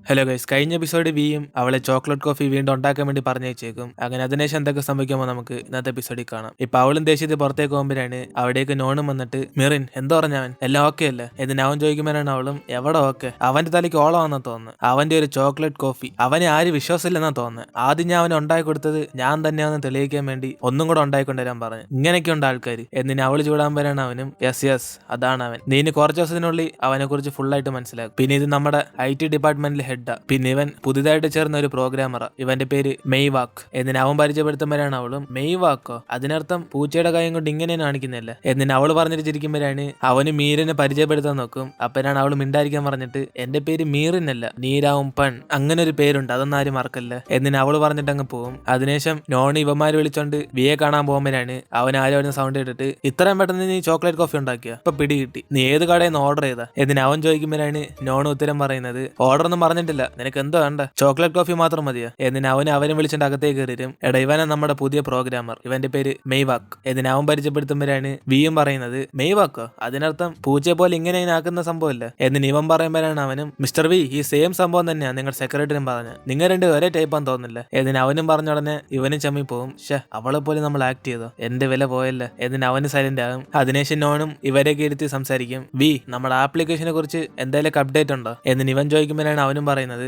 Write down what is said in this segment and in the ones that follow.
Hello guys, കഴിഞ്ഞ episode വിയും അവളെ ചോക്ലേറ്റ് കോഫി വീണ്ടും ഉണ്ടാക്കാൻ വേണ്ടി പറഞ്ഞേച്ചേക്കും. അങ്ങനെ അതിനുശേഷം എന്തൊക്കെ സംഭവിക്കുമോ നമുക്ക് ഇന്നത്തെ എപ്പിസോഡിൽ കാണാം. ഇപ്പൊ അവളും ദേശീയത്തിൽ പുറത്തേക്ക് പോകുമ്പോഴാണ് അവിടേക്ക് നോണും വന്നിട്ട് മിറിൻ എന്തോ പറഞ്ഞവൻ എല്ലാം ഓക്കെ അല്ലേ എന്ന് അവൻ ചോദിക്കുമ്പോഴാണ് അവളും എവിടെ ഓക്കെ, അവന്റെ തലയ്ക്ക് ഓളമാണെന്ന് തോന്നുന്നു. അവന്റെ ഒരു ചോക്ലേറ്റ് കോഫി അവനെ ആരും വിശ്വാസമില്ലെന്നാ തോന്നുന്നത്. ആദ്യം ഞാൻ അവന് ഉണ്ടാക്കി കൊടുത്തത് ഞാൻ തന്നെയാണെന്ന് തെളിയിക്കാൻ വേണ്ടി ഒന്നും കൂടെ ഉണ്ടായിക്കൊണ്ടുവരാൻ പറഞ്ഞു. ഇങ്ങനെയൊക്കെ ഉണ്ട് ആൾക്കാർ എന്നിന് അവള് ചൂടാകുമ്പോഴാണ് അവനും യെസ് അതാണ് അവൻ. നീ ഇനി കുറച്ച് ദിവസത്തിനുള്ളിൽ അവനെ കുറിച്ച് ഫുള്ളായിട്ട് മനസ്സിലാക്കും. പിന്നെ ഇത് നമ്മുടെ IT ഡിപ്പാർട്ട്മെന്റിലെ ഹെഡ്. പിന്നെ ഇവൻ പുതിയതായിട്ട് ചേർന്ന ഒരു പ്രോഗ്രാമറാ. ഇവന്റെ പേര് മെയ്വാക്ക് എന്നിന് അവൻ പരിചയപ്പെടുത്തുമ്പോഴാണ് അവളും മെയ്വാക്കോ അതിനർത്ഥം പൂച്ചയുടെ കാര്യം കൊണ്ട് ഇങ്ങനെ കാണിക്കുന്നില്ല എന്നിന് അവള് പറഞ്ഞിട്ട് ചിരിക്കുമ്പോഴാണ് അവന് മീറിനെ പരിചയപ്പെടുത്താൻ നോക്കും. അപ്പനാണ് അവള് മിണ്ടായിരിക്കാൻ പറഞ്ഞിട്ട് എന്റെ പേര് മീറിനല്ല നീരാവും പൺ, അങ്ങനെ ഒരു പേരുണ്ട്, അതൊന്നും ആരും മറക്കല്ല എന്നിന് അവള് പറഞ്ഞിട്ട് അങ്ങ് പോകും. അതിനുശേഷം നോണി ഇവന്മാര് വിളിച്ചോണ്ട് വിയെ കാണാൻ പോകുമ്പോഴാണ് അവൻ ആരും വരുന്ന സൗണ്ട് കേട്ടിട്ട് ഇത്രയും പെട്ടെന്ന് നീ ചോക്ലേറ്റ് കോഫി ഉണ്ടാക്കിയ ഇപ്പൊ പിടി കിട്ടി, നീ ഏത് കടയിൽ നിന്ന് ഓർഡർ ചെയ്താ എന്നിന് അവൻ ചോദിക്കുമ്പോഴാണ് നോണ് ഉത്തരം പറയുന്നത് ഓർഡർ ഒന്നും പറഞ്ഞിട്ടില്ല, നിനക്ക് എന്തോ വേണ്ട, ചോക്ലേറ്റ് കോഫി മാത്രം മതിയോ എന്നിന് അവനെ വിളിച്ചിട്ട് അകത്തേക്ക് കയറിയും. എടാ ഇവനെ നമ്മുടെ പുതിയ പ്രോഗ്രാമർ, ഇവന്റെ പേര് മെയ്വാക്ക് എന്നിന് അവൻ പരിചയപ്പെടുത്തുമ്പോഴാണ് വിയും പറയുന്നത് മെയ്വാക്കോ അതിനർത്ഥം പൂച്ചയെ പോലെ ഇങ്ങനെ ആക്കുന്ന സംഭവമല്ല എന്നിന് ഇവൻ പറയുമ്പോഴാണ് അവനും മിസ്റ്റർ വി ഈ സെയിം സംഭവം തന്നെയാണ് നിങ്ങളുടെ സെക്രട്ടറിയും പറഞ്ഞ, നിങ്ങൾ രണ്ട് ഒരേ ടൈപ്പാന്ന് തോന്നുന്നില്ല എന്നിന് അവനും പറഞ്ഞ ഉടനെ ഇവനും ചമ്മി പോകും. അവളെ പോലെ നമ്മൾ ആക്ട് ചെയ്തോ, എന്റെ വില പോയല്ല എന്നിന് അവന് സൈലന്റ് ആകും. അതിനുശേഷം നോണും ഇവരെയൊക്കെ ഇരുത്തി സംസാരിക്കും. വി നമ്മുടെ ആപ്ലിക്കേഷനെ കുറിച്ച് എന്തെങ്കിലും അപ്ഡേറ്റ് ഉണ്ടോ എന്നിന് ഇവൻ ചോദിക്കുമ്പോഴാണ് അവനും പറയുന്നത്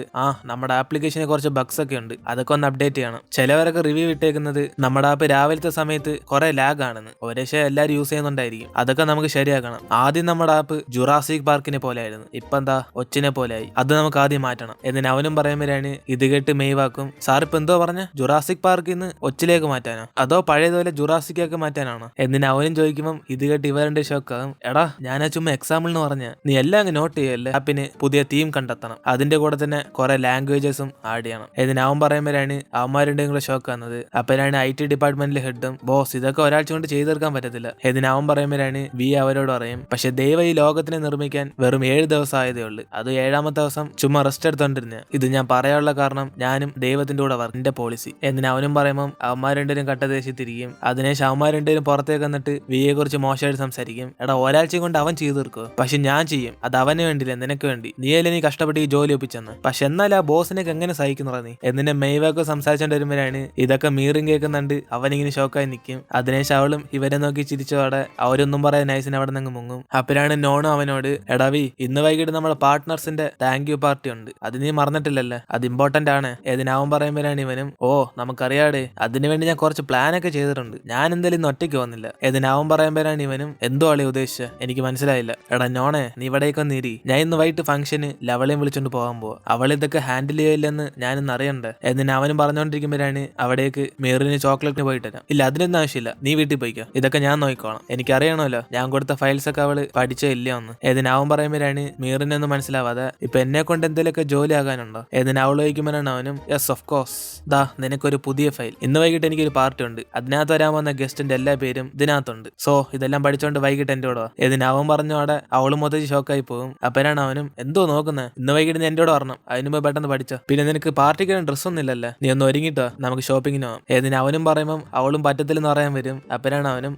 നമ്മുടെ ആപ്ലിക്കേഷനെ കുറച്ച് ബഗ്സ് ഒക്കെ ഉണ്ട്, അതൊക്കെ ഒന്ന് അപ്ഡേറ്റ് ചെയ്യണം. ചിലവരൊക്കെ റിവ്യൂ ഇട്ടേക്കുന്നത് നമ്മുടെ ആപ്പ് രാവിലത്തെ സമയത്ത് കുറെ ലാഗ് ആണെന്ന്, ഒരേശേ എല്ലാവരും യൂസ് ചെയ്യുന്നുണ്ടായിരിക്കും, അതൊക്കെ നമുക്ക് ശരിയാക്കണം. ആദ്യം നമ്മുടെ ആപ്പ് ജുറാസിക് പാർക്കിനെ പോലെ ആയിരുന്നു, ഇപ്പൊ എന്താ ഒച്ചിനെ പോലെ ആയി, അത് നമുക്ക് ആദ്യം മാറ്റണം എന്നിന് അവനും പറയുമ്പോഴാണ് ഇത് കേട്ട് മെയ്വാക്കും സാർ ഇപ്പൊ എന്തോ പറഞ്ഞ ജുറാസിക് പാർക്കിൽ നിന്ന് ഒച്ചിലേക്ക് മാറ്റാനോ അതോ പഴയതുപോലെ ജുറാസിക്കൊക്കെ മാറ്റാനാണോ എന്നിന് അവനും ചോദിക്കുമ്പോൾ ഇത് കേട്ട് ഇവരുടെ ഷോക്കാകും. എടാ ഞാനാ ചുമ്മാ എക്സാമ്പിളിന് പറഞ്ഞ, നീ എല്ലാം അങ്ങ് നോട്ട് ചെയ്യല്ലേ, ആപ്പിന് പുതിയ തീം കണ്ടെത്തണം, അതിന്റെ കൂടെ തന്നെ കുറെ ലാംഗ്വേജസും ആഡ് ചെയ്യണം എന്നിന് അവൻ പറയുമ്പോഴാണ് അവന്മാരുണ്ടെങ്കിൽ ഷോക്ക് ആകുന്നത്. അപ്പനാണ് IT ഡിപ്പാർട്ട്മെന്റിലെ ഹെഡും ബോസ് ഇതൊക്കെ ഒരാഴ്ച കൊണ്ട് ചെയ്തു തീർക്കാൻ പറ്റത്തില്ല എന്നിന് അവൻ പറയുമ്പോഴാണ് വി അവരോട് പറയും പക്ഷെ ദൈവം ഈ ലോകത്തിനെ നിർമ്മിക്കാൻ വെറും 7 ദിവസം ആയതേ ഉള്ളൂ, അത് 7ാമത്തെ ദിവസം ചുമ്മാ റെസ്റ്റ് എടുത്തോണ്ടിരുന്ന, ഇത് ഞാൻ പറയാനുള്ള കാരണം ഞാനും ദൈവത്തിന്റെ കൂടെ എന്റെ പോളിസി എന്നിന് അവനും പറയുമ്പോൾ അവന്മാർ രണ്ടുപേരും കട്ടദേശി തിരിക്കും. അതിനുശേഷം അവന്മാർ രണ്ടുപേരും പുറത്തേക്ക് വന്നിട്ട് വിയെ കുറിച്ച് മോശമായിട്ട് സംസാരിക്കും. എടാ ഒരാഴ്ച കൊണ്ട് അവൻ ചെയ്തു തീർക്കോ, പക്ഷെ ഞാൻ ചെയ്യും, അത് അവന് വേണ്ടിയില്ല നിനക്ക് വേണ്ടി, നീയല്ലേ നീ കഷ്ടപ്പെട്ട് ഈ ജോലി ഒപ്പിച്ചെന്ന്, പക്ഷെ എന്നാൽ ആ ബോസിനൊക്കെ എങ്ങനെ സഹിക്കുന്നതാ നീ എന്നിന്റെ മെയ്വാക്ക് സംസാരിച്ചോണ്ട് വരുമ്പോഴാണ് ഇതൊക്കെ മീറും കേൾക്കുന്നുണ്ട്. അവനിങ്ങനെ ഷോക്കായി നിൽക്കും. അതിനുശേഷം അവളും ഇവരെ നോക്കി ചിരിച്ചോടെ അവരൊന്നും പറയാൻ നൈസിന് അവിടെ നിന്ന് മുങ്ങും. അപ്പോഴാണ് നോണും അവനോട് എടാവി ഇന്ന് വൈകിട്ട് നമ്മുടെ പാർട്ട്നേഴ്സിന്റെ താങ്ക് യു പാർട്ടി ഉണ്ട്, അത് നീ മറന്നിട്ടില്ലല്ലേ, അത് ഇമ്പോർട്ടന്റ് ആണ് ഏതിനാവൻ പറയുമ്പോഴാണ് ഇവനും ഓ നമുക്കറിയാടേ, അതിനുവേണ്ടി ഞാൻ കുറച്ച് പ്ലാൻ ഒക്കെ ചെയ്തിട്ടുണ്ട്, ഞാൻ എന്തായാലും ഇന്ന് ഒറ്റയ്ക്ക് വന്നില്ല ഏതിനാവൻ പറയുമ്പോഴാണ് ഇവനും എന്തോ ആളെ ഉദ്ദേശിച്ച എനിക്ക് മനസ്സിലായില്ല. എടാ നോണേ നീ ഇവിടേക്ക് വന്നിരി, ഞാൻ ഇന്ന് വൈകിട്ട് ഫംഗ്ഷന് ലവളെയും വിളിച്ചോണ്ട് പോകാൻ പോവാ, അവൾ ഇതൊക്കെ ഹാൻഡിൽ ചെയ്യില്ലെന്ന് ഞാനിന്ന് അറിയണ്ടേ എന്നിന് അവനും പറഞ്ഞുകൊണ്ടിരിക്കുമ്പോഴാണ് അവിടേക്ക് മീറിന് ചോക്ലേറ്റിന് പോയിട്ട് തരാം. ഇല്ല അതിനൊന്നും ആവശ്യമില്ല, നീ വീട്ടിൽ പോയിക്കോ, ഇതൊക്കെ ഞാൻ നോക്കിക്കോളാം, എനിക്കറിയണമല്ലോ ഞാൻ കൊടുത്ത ഫയൽസ് ഒക്കെ അവള് പഠിച്ചോ ഇല്ല എന്ന് ഏതിനാവൻ പറയുമ്പോഴാണ് മീറിനൊന്നും മനസ്സിലാവാതെ ഇപ്പൊ എന്നെ കൊണ്ട് എന്തെങ്കിലുമൊക്കെ ജോലി ആകാനുണ്ടോ ഏതിന് അവൾ ചോദിക്കുമ്പോഴാണ് അവനും യെസ് ഓഫ് കോഴ്സ്, ദാ നിനക്കൊരു പുതിയ ഫയൽ, ഇന്ന് വൈകിട്ട് എനിക്കൊരു പാർട്ടി ഉണ്ട്, അതിനകത്ത് വരാൻ വന്ന ഗസ്റ്റിന്റെ എല്ലാ പേരും ഇതിനകത്തുണ്ട്, സോ ഇതെല്ലാം പഠിച്ചോണ്ട് വൈകിട്ട് എന്റെ കൂടെ ഏതിന് അവൻ പറഞ്ഞോടെ അവള് മൊത്തത്തിൽ ഷോക്കായി പോകും. അപ്പനാണ് അവനും എന്തോ നോക്കുന്നത്, ഇന്ന് വൈകിട്ട് എന്റെ കൂടെ വരണം, അതിനുമ്പ് പെട്ടെന്ന് പഠിച്ചോ, പിന്നെ നിനക്ക് പാർട്ടിക്ക് ഡ്രസ് ഒന്നും ഇല്ലല്ലേ, നീ ഒന്ന് ഒരുങ്ങിട്ടോ നമുക്ക് ഷോപ്പിങ്ങിന് പോകാം ഏതിന് അവനും പറയുമ്പോൾ അവളും പറ്റത്തില്ലെന്ന് പറയാൻ വരും. അപ്പനാണ് അവനും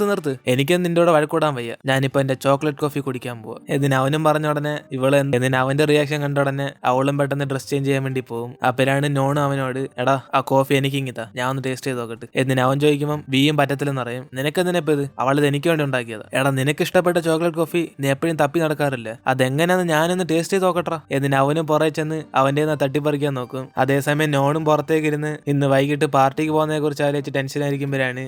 നിർത്ത് എനിക്ക് നിന്റെ കൂടെ വഴക്കൂടാൻ വയ്യ, ഞാനിപ്പോ എന്റെ ചോക്ലേറ്റ് കോഫി കുടിക്കാൻ പോവാ ഏതിന് അവനും പറഞ്ഞ ഉടനെ ഇവള് എന്നിന് അവന്റെ റിയാക്ഷൻ കണ്ട ഉടനെ അവളും പെട്ടെന്ന് ഡ്രസ് ചേഞ്ച് ചെയ്യാൻ വേണ്ടി പോകും. അപ്പനാണ് നോണും അവനോട് എടാ ആ കോഫി എനിക്ക് ഇങ്ങിതാ, ഞാൻ ഒന്ന് ടേസ്റ്റ് ചെയ്ത് നോക്കട്ടെ എന്നിന് അവൻ ചോദിക്കുമ്പോൾ വിയും പറ്റത്തില്ലെന്ന് പറയും. നിനക്ക് എന്തിനാ ഇത്, അവളത് എനിക്ക് വേണ്ടി ഉണ്ടാക്കിയതാ, എടാ നിനക്ക് ഇഷ്ടപ്പെട്ട ചോക്ലേറ്റ് കോഫി നീ എപ്പോഴും തപ്പി നടക്കാറില്ല, അതെങ്ങനെയാന്ന് ഞാനൊന്ന് ടേസ്റ്റ് ചെയ്ത് നോക്കട്ടെ എന്നിന് അവനും പുറകെ ചെന്ന് അവന്റെ തട്ടിപ്പറിക്കാൻ നോക്കും. അതേസമയം നോണും പുറത്തേക്ക് ഇരുന്ന് ഇന്ന് വൈകിട്ട് പാർട്ടിക്ക് പോകുന്നതിനെ കുറിച്ച് ആലോചിച്ച് ടെൻഷൻ ആയിരിക്കുമ്പോഴാണ്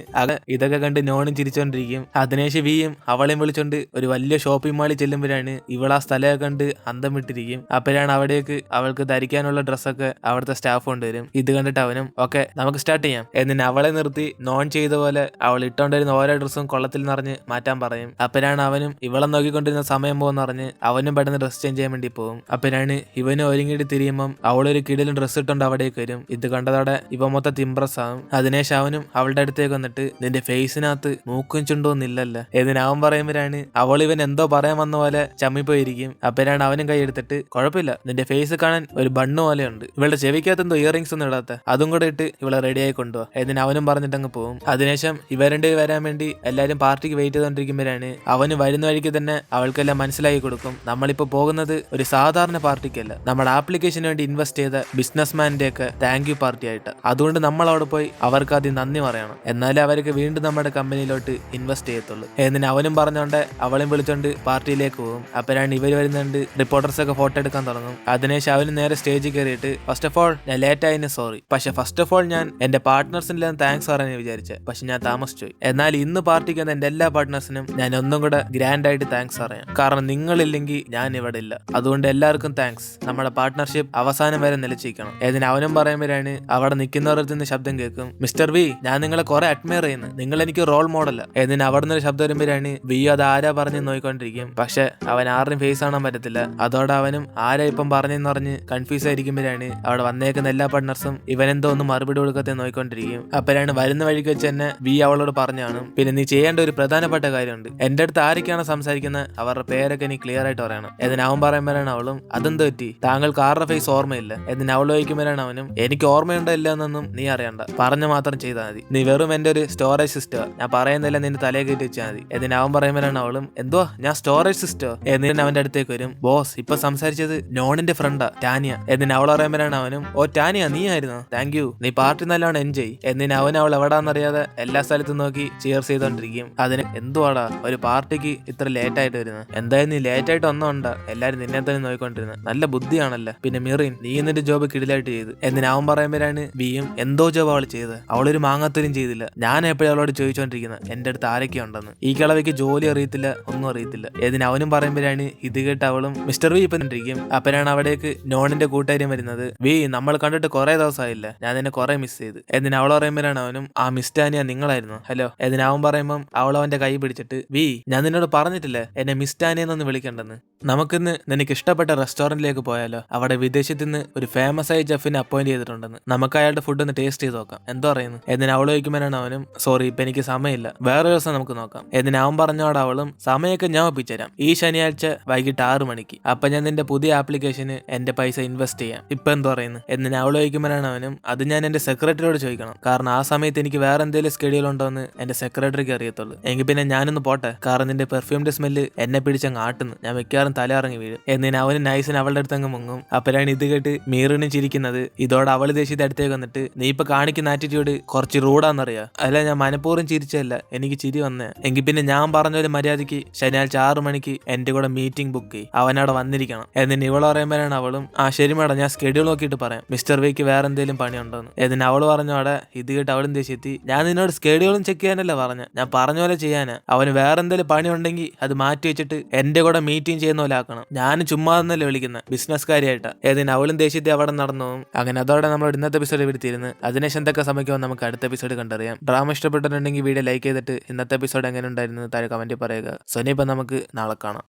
ഇതൊക്കെ കണ്ട് നോണും ചിരിച്ചോണ്ടിരിക്കും. അതിനുശേഷം വിയും അവളെയും വിളിച്ചോണ്ട് ഒരു വലിയ ഷോപ്പിംഗ് മാളിൽ ചെല്ലുമ്പോഴാണ് ഇവൾ ആ സ്ഥലമൊക്കെ കണ്ട് അന്തം വിട്ടിരിക്കും. അപ്പോഴാണ് അവിടേക്ക് അവൾക്ക് ധരിക്കാനുള്ള ഡ്രസ്സൊക്കെ അവിടുത്തെ സ്റ്റാഫ് കൊണ്ടുവരും. ഇത് കണ്ടിട്ട് അവനും ഓക്കെ നമുക്ക് സ്റ്റാർട്ട് ചെയ്യാം എന്നിന് അവളെ നിർത്തി നോൺ ചെയ്ത പോലെ അവൾ ഇട്ടോണ്ടിരുന്ന ഓരോ ഡ്രസ്സും കൊള്ളത്തിൽ നിറഞ്ഞ് മാറ്റാൻ പറയും. അപ്പോഴാണ് അവനും ഇവളെ നോക്കിക്കൊണ്ടിരുന്ന സമയം പോകുന്ന പറഞ്ഞ് അവനും പെട്ടെന്ന് ഡ്രസ് ചേഞ്ച് ചെയ്യാൻ വേണ്ടി പോകും. അപ്പോഴാണ് ഇവനും ഒരുങ്ങിയിട്ട് തിരിയുമ്പം അവളൊരു കിടിലും ഡ്രസ്സ് ഇട്ടോണ്ട് അവിടേക്ക് വരും. ഇത് കണ്ടതോടെ ഇവ മൊത്തം ഇംപ്രസ് ആവും. അതിനുശേഷം അവനും അവളുടെ അടുത്തേക്ക് വന്നിട്ട് നിന്റെ ഫേസിനകത്ത് മൂക്കും ചുണ്ടോന്നില്ലല്ലോ എന്നിന് അവൻ പറയുമ്പോഴാണ് അവൾ ഇവൻ എന്തോ പറയാൻ വന്ന പോലെ ചമ്മിപ്പോയിരിക്കും. അപ്പോഴാണ് അവനും കൈ എടുത്തിട്ട് കുഴപ്പമില്ല നിന്റെ ഫേസ് കാണാൻ ഒരു ബണ്ണ് പോലെ ഉണ്ട്, ഇവളുടെ ചെവിക്കകത്ത് എന്തോ ഇയറിംഗ്സ് ഒന്നും ഇടാത്ത, അതും കൂടെ ഇട്ട് ഇവളെ റെഡിയായി കൊണ്ടുപോവാ എന്നിന് അവനും പറഞ്ഞിട്ട് അങ്ങ് പോകും. അതിനുശേഷം ഇവരുടെ വരാൻ വേണ്ടി എല്ലാരും പാർട്ടിക്ക് വെയിറ്റ് ചെയ്തോണ്ടിരിക്കുമ്പോഴാണ് അവന് വരുന്ന വഴിക്ക് തന്നെ അവൾക്കെല്ലാം മനസ്സിലാക്കി കൊടുക്കും നമ്മളിപ്പോ പോകുന്നത് ഒരു സാധാരണ പാർട്ടിക്കല്ല, നമ്മുടെ ആപ്ലിക്കേഷന് വേണ്ടി ഇൻവെസ്റ്റ് ചെയ്ത ബിസിനസ്മാന്റെ ഒക്കെ താങ്ക് യു പാർട്ടി ആയിട്ട്. അതുകൊണ്ട് നമ്മൾ അവിടെ പോയി അവർക്ക് ആദ്യം നന്ദി പറയണം, എന്നാലേ അവർക്ക് വീണ്ടും നമ്മുടെ കമ്പനിയിലോട്ട് ഇൻവെസ്റ്റ് ചെയ്യത്തുള്ളൂ. എന്നിന് അവനും പറഞ്ഞോണ്ട് അവളും വിളിച്ചോണ്ട് പാർട്ടിയിലേക്ക് പോകും. അപ്പോഴാണ് ഇവർ വരുന്നുണ്ട്, റിപ്പോർട്ടേഴ്സ് ഒക്കെ ഫോട്ടോ എടുക്കാൻ തുടങ്ങും. അതിനുശേഷം അവന് നേരെ സ്റ്റേജിൽ കയറിയിട്ട് ഫസ്റ്റ് ഓഫ് ഓൾ ഞാൻ ലേറ്റ് ആയതിന് സോറി, പക്ഷെ ഫസ്റ്റ് ഓഫ് ഓൾ ഞാൻ എന്റെ പാർട്ട്നേഴ്സിനെല്ലാം താങ്ക്സ് പറയാൻ വിചാരിച്ചത്, പക്ഷെ ഞാൻ താമസിച്ചു. എന്നാൽ ഇന്ന് പാർട്ടിക്ക് വന്ന എന്റെ എല്ലാ പാർട്ട്നേഴ്സിനും ഞാൻ ഒന്നും കൂടെ ഗ്രാൻഡ് ആയിട്ട് താങ്ക്സ് പറയാം, കാരണം നിങ്ങളില്ലെങ്കിൽ ഞാൻ ഇവിടെ ഇല്ല. അതുകൊണ്ട് എല്ലാവർക്കും താങ്ക്സ്. നമ്മുടെ പാർട്ട്ണർഷിപ്പ് അവസാനം വരെ നിലച്ചിരിക്കണം. ഏതിന് അവനും പറയുമ്പോഴാണ് അവിടെ നിൽക്കുന്നവരുടെ നിന്ന് ശബ്ദം കേൾക്കും, മിസ്റ്റർ വി, ഞാൻ നിങ്ങളെ കുറെ അഡ്മയർ ചെയ്യുന്നു, നിങ്ങൾ എനിക്ക് റോൾ മോഡല. ഏതിന് അവിടെ നിന്ന് ശബ്ദം വരുമ്പോഴാണ് വി അത് ആരാ പറഞ്ഞ് നോക്കിക്കൊണ്ടിരിക്കും. പക്ഷെ അവൻ ആരുടെയും ഫേസ് കാണാൻ പറ്റത്തില്ല. അതോടെ അവനും ആരാ ഇപ്പം പറഞ്ഞെന്ന് പറഞ്ഞ് കൺഫ്യൂസ് ആയിരിക്കുമ്പോഴാണ് അവിടെ വന്നേക്കുന്ന എല്ലാ പാർട്ട്നേഴ്സും ഇവനെന്തോ ഒന്ന് മറുപടി കൊടുക്കത്തെ നോക്കിക്കൊണ്ടിരിക്കും. അപ്പോഴാണ് വരുന്ന വഴിക്ക് വെച്ച് തന്നെ വി അവളോട് പറഞ്ഞാണ്, പിന്നെ നീ ചെയ്യേണ്ട ഒരു പ്രധാനപ്പെട്ട കാര്യമുണ്ട്, എന്റെ അടുത്ത് ആരൊക്കെയാണ് സംസാരിക്കുന്നത് അവരുടെ പേരൊക്കെ നീ ക്ലിയർ ആയിട്ട് പറയണം. എന്നിന് അവൻ പറയുമ്പോഴാണ് അവളും, അതെന്ത് പറ്റി, താങ്കൾക്ക് ആരുടെ ഫേസ് ഓർമ്മയില്ല? എന്നിന് അവൾ ചോദിക്കുമ്പോഴാണ് അവനും, എനിക്ക് ഓർമ്മയുണ്ടോ ഇല്ല എന്നൊന്നും നീ അറിയണ്ട, പറഞ്ഞു മാത്രം ചെയ്താൽ മതി, നീ വെറും എന്റെ ഒരു സ്റ്റോറേജ് സിസ്റ്റം, ഞാൻ പറയുന്നില്ല നിന്റെ തലയെ കയറ്റി വെച്ചാൽ മതി. എന്നിന് അവൻ പറയുമ്പോഴാണ് അവളും, എന്തുവാ ഞാൻ സ്റ്റോറേജ് സിസ്റ്റോ? എന്നിന് അവന്റെ അടുത്തേക്ക് വരും, ബോസ് ഇപ്പൊ സംസാരിച്ചത് നോണിന്റെ ഫ്രണ്ടാ ടാനിയ. എന്നിന് അവൾ പറയുമ്പോഴാണ് അവനും, ഓ ടാനിയ നീ ആയിരുന്നു, താങ്ക് യു, നീ പാർട്ടി നല്ലോണം എൻജോയ്. എന്നിന് അവൾ എവിടാന്നറിയാതെ എല്ലാ സ്ഥലത്തും നോക്കി ചിയേഴ്സ് ചെയ്തോണ്ടിരിക്കും. അതിന് എന്തുവാടാ ഒരു പാർട്ടിക്ക് ഇത്ര ലേറ്റ് ആയിട്ട് വരുന്നത്, എന്തായാലും നീ ലേറ്റ് ആയിട്ട് ഒന്നുണ്ടാ, എല്ലാരും നിന്നെ തന്നെ നോക്കിക്കൊണ്ടിരുന്നത്, നല്ല ബുദ്ധിയാണല്ലോ. പിന്നെ മിറിൻ നീ എന്നിട്ട് ജോബ് കിടിലായിട്ട് ചെയ്ത്. എന്നിന് അവൻ പറയുമ്പോഴാണ് വിയും, എന്തോ ജോബ് അവൾ ചെയ്ത്, അവളൊരു മാങ്ങാത്തരും ചെയ്തില്ല, ഞാൻ എപ്പോഴും അവളോട് ചോദിച്ചോണ്ടിരിക്കുന്നത് എന്റെ അടുത്ത് ആരൊക്കെ ഉണ്ടെന്ന്, ഈ കിളവിക്ക് ജോലി അറിയത്തില്ല ഒന്നും അറിയത്തില്ല. ഏതിന് അവനും പറയുമ്പോഴാണ് ഇത് കേട്ട് അവളും മിസ്റ്റർ വി ഇപ്പം ഇരിക്കും. അപ്പോഴാണ് അവിടേക്ക് നോണിന്റെ കൂട്ടുകാരും വരുന്നത്, വി നമ്മൾ കണ്ടിട്ട് കുറെ ദിവസമായില്ല, ഞാൻ നിന്നെ കുറെ മിസ് ചെയ്ത്. എന്നിന് അവൾ പറയുമ്പോഴാണ് അവനും, ആ മിസ്റ്റാനിയ നിങ്ങളായിരുന്നു, ഹലോ. എന്നിന് അവൻ പറയുമ്പം അവൾ അവന്റെ കൈ പിടിച്ചിട്ട്, വി ഞാൻ നിന്നോട് പറഞ്ഞിട്ടില്ലേ എന്നെ മിസ്റ്റാനിയെന്നൊന്ന് വിളിക്കണ്ടെന്ന്, നമുക്കിന്ന് നിനക്ക് ഇഷ്ടപ്പെട്ട റെസ്റ്റോറന്റിലേക്ക് പോയാലോ, അവിടെ വിദേശത്ത് നിന്ന് ഒരു ഫേമസ് ആയ ചെഫിനെ അപ്പോയിന്റ് ചെയ്തിട്ടുണ്ടെന്ന്, നമുക്ക് അയാളുടെ ഫുഡ് ഒന്ന് ടേസ്റ്റ് ചെയ്ത് നോക്കാം, എന്തോ പറയുന്നു. എന്നിന് അവൾ ചോദിക്കുമ്പോഴാണ് അവനും, സോറി ഇപ്പൊ എനിക്ക് സമയമില്ല, വേറെ ദിവസം നമുക്ക് നോക്കാം. എന്നിന് അവൻ പറഞ്ഞോട് അവളും, സമയമൊക്കെ ഞാൻ ഒപ്പിച്ചുതരാം, ഈ ശനിയാഴ്ച വൈകിട്ട് 6 മണിക്ക്, അപ്പൊ ഞാൻ നിന്റെ പുതിയ ആപ്ലിക്കേഷന് എന്റെ പൈസ ഇൻവെസ്റ്റ് ചെയ്യാം, ഇപ്പൊ എന്തോ പറയുന്നു. എന്നിന് അവൾ ചോദിക്കുമ്പോഴാണ് അവനും, അത് ഞാൻ എന്റെ സെക്രട്ടറിയോട് ചോദിക്കണം, കാരണം ആ സമയത്ത് എനിക്ക് വേറെ എന്തെങ്കിലും സ്കെഡ്യൂൾ ഉണ്ടോ എന്ന് എന്റെ സെക്രട്ടറിക്ക് അറിയത്തുള്ളൂ, എങ്കിൽ പിന്നെ ഞാനൊന്ന് പോട്ടെ, കാരണം നിന്റെ പെർഫ്യൂമിന്റെ സ്മെല്ല് എന്നെ പിടിച്ചങ്ങ് ആട്ടുന്നു, ഞാൻ മിക്കവാറും തല ഇറങ്ങി വീഴും. എന്നിന് അവന് നൈസിന് അവളുടെ അടുത്ത് അങ്ങ് മുങ്ങും. അപ്പോഴാണ് ഇത് കേട്ട് മീറിനും ചിരിക്കുന്നത്. ഇതോടെ അവള് ദേശീയത്തെ അടുത്തേക്ക് വന്നിട്ട്, നീ ഇപ്പൊ കാണിക്കുന്ന ആറ്റിറ്റ്യൂഡ് കുറച്ച് റൂഡാന്നറിയാ, അല്ല ഞാൻ മനഃപൂർവ്വം ചിരിച്ചല്ല, എനിക്ക് ചിരി വന്നേ, എങ്കിൽ പിന്നെ ഞാൻ പറഞ്ഞ ഒരു മര്യാദയ്ക്ക് ശനിയാഴ്ച 6 മണിക്ക് എന്റെ കൂടെ മീറ്റിംഗ് ബുക്ക് ചെയ്യും, അവനവിടെ വന്നിരിക്കണം. എന്നിന് ഇവള് പറയുമ്പോഴാണ് അവളും, ആ ശരി മേഡം ഞാൻ സ്കെഡ്യൂൾ നോക്കിയിട്ട് പറയാം, മിസ്റ്റർ വിക്ക് വേറെ എന്തെങ്കിലും പണിയുണ്ടോന്ന്. എന്നിന് അവള് പറഞ്ഞോടെ ഇത് കേട്ട് അവളും ദേശീയത്തി, ഞാൻ നിന്നോട് സ്കെഡ്യൂളും ചെക്ക് ചെയ്യാനല്ല പറഞ്ഞ, ഞാൻ പറഞ്ഞ പോലെ ചെയ്യാനാ, അവന് വേറെ എന്തെങ്കിലും പണി ഉണ്ടെങ്കിൽ അത് മാറ്റി വെച്ചിട്ട് എന്റെ കൂടെ മീറ്റിംഗ് ചെയ്യുന്ന പോലെ ആക്കണം, ഞാൻ ചുമ്മാ എന്നല്ലേ വിളിക്കുന്നത് ബിസിനസ്കാരിയായിട്ടാ. ഏതിന് അവളും ദേശീയത്തെ അവിടെ നടന്നു. അങ്ങനെ അതോടെ നമ്മൾ ഇന്നത്തെ എപ്പിസോഡ് എടുത്തിരുന്നു. അതിനുശേഷം എന്തൊക്കെ സംഭവിക്കുമോ നമുക്ക് അടുത്ത എപ്പിസോഡ് കണ്ടറിയാം. ഡ്രാമ ഇഷ്ടപ്പെട്ടിട്ടുണ്ടെങ്കിൽ വീഡിയോ ലൈക്ക് ചെയ്തിട്ട് ഇന്നത്തെ എപ്പിസോഡ് എങ്ങനെ ഉണ്ടായിരുന്നു താഴെ കമന്റ് പറയുക. സോ ഇനിയിപ്പോൾ നമുക്ക് നാളെ കാണാം.